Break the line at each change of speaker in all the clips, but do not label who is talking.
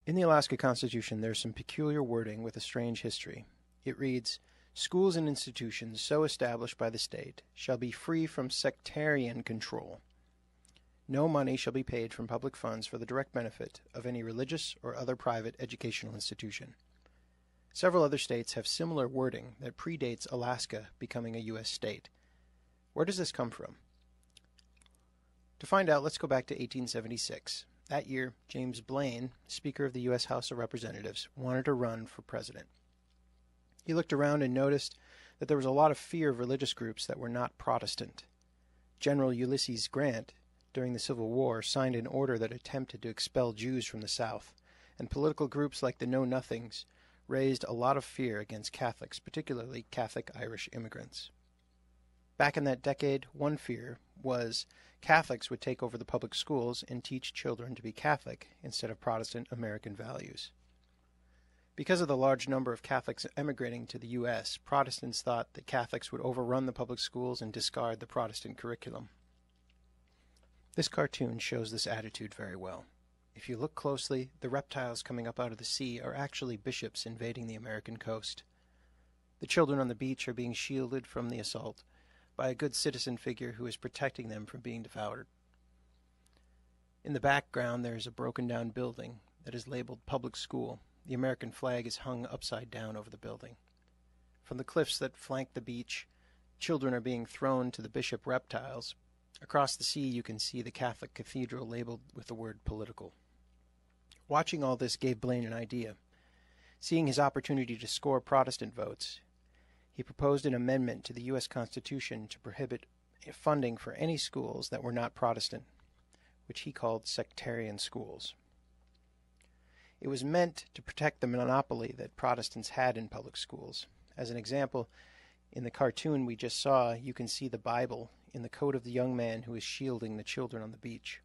In the Alaska Constitution, there's some peculiar wording with a strange history. It reads, "Schools and institutions so established by the state shall be free from sectarian control. No money shall be paid from public funds for the direct benefit of any religious or other private educational institution." Several other states have similar wording that predates Alaska becoming a U.S. state. Where does this come from? To find out, let's go back to 1876. That year, James Blaine, Speaker of the U.S. House of Representatives, wanted to run for president. He looked around and noticed that there was a lot of fear of religious groups that were not Protestant. General Ulysses Grant, during the Civil War, signed an order that attempted to expel Jews from the South, and political groups like the Know Nothings raised a lot of fear against Catholics, particularly Catholic Irish immigrants. Back in that decade, one fear was Catholics would take over the public schools and teach children to be Catholic instead of Protestant American values. Because of the large number of Catholics emigrating to the U.S., Protestants thought that Catholics would overrun the public schools and discard the Protestant curriculum. This cartoon shows this attitude very well. If you look closely, the reptiles coming up out of the sea are actually bishops invading the American coast. The children on the beach are being shielded from the assault by a good citizen figure who is protecting them from being devoured. In the background, there is a broken-down building that is labeled Public School. The American flag is hung upside down over the building. From the cliffs that flank the beach, children are being thrown to the bishop reptiles. Across the sea, you can see the Catholic cathedral labeled with the word political. Watching all this gave Blaine an idea. Seeing his opportunity to score Protestant votes, he proposed an amendment to the U.S. Constitution to prohibit funding for any schools that were not Protestant, which he called sectarian schools. It was meant to protect the monopoly that Protestants had in public schools. As an example, in the cartoon we just saw, you can see the Bible in the coat of the young man who is shielding the children on the beach.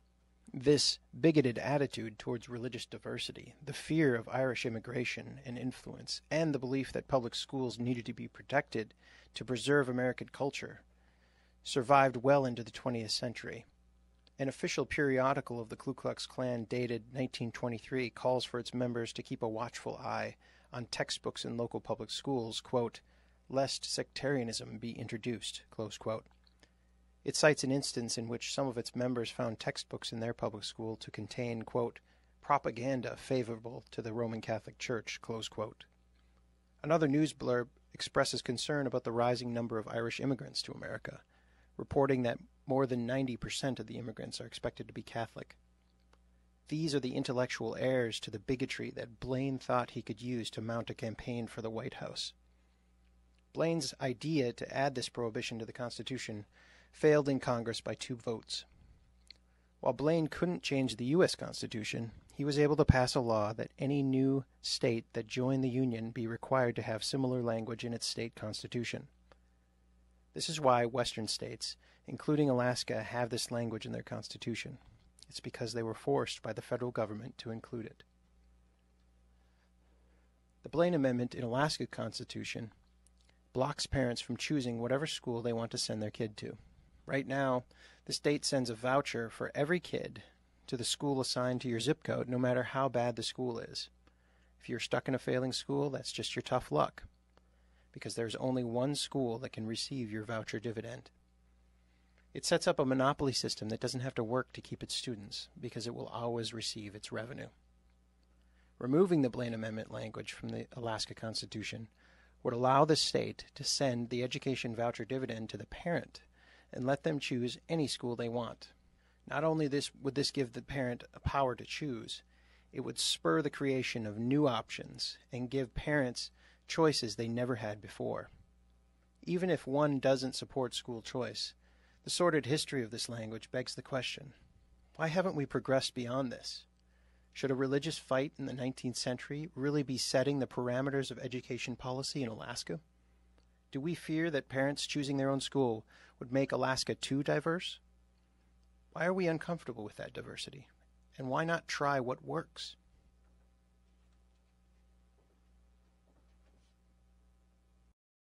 This bigoted attitude towards religious diversity, the fear of Irish immigration and influence, and the belief that public schools needed to be protected to preserve American culture, survived well into the 20th century. An official periodical of the Ku Klux Klan dated 1923 calls for its members to keep a watchful eye on textbooks in local public schools, quote, "lest sectarianism be introduced," close quote. It cites an instance in which some of its members found textbooks in their public school to contain, quote, "propaganda favorable to the Roman Catholic Church," close quote. Another news blurb expresses concern about the rising number of Irish immigrants to America, reporting that more than 90% of the immigrants are expected to be Catholic. These are the intellectual heirs to the bigotry that Blaine thought he could use to mount a campaign for the White House. Blaine's idea to add this prohibition to the Constitution failed in Congress by 2 votes. While Blaine couldn't change the U.S. Constitution, he was able to pass a law that any new state that joined the Union be required to have similar language in its state constitution. This is why Western states, including Alaska, have this language in their constitution. It's because they were forced by the federal government to include it. The Blaine Amendment in Alaska Constitution blocks parents from choosing whatever school they want to send their kid to. Right now, the state sends a voucher for every kid to the school assigned to your zip code, no matter how bad the school is. If you're stuck in a failing school, that's just your tough luck, because there's only one school that can receive your voucher dividend. It sets up a monopoly system that doesn't have to work to keep its students, because it will always receive its revenue. Removing the Blaine Amendment language from the Alaska Constitution would allow the state to send the education voucher dividend to the parent and let them choose any school they want. Not only would this give the parent a power to choose, it would spur the creation of new options and give parents choices they never had before. Even if one doesn't support school choice, the sordid history of this language begs the question, why haven't we progressed beyond this? Should a religious fight in the 19th century really be setting the parameters of education policy in Alaska? Do we fear that parents choosing their own school would make Alaska too diverse? Why are we uncomfortable with that diversity? And why not try what works?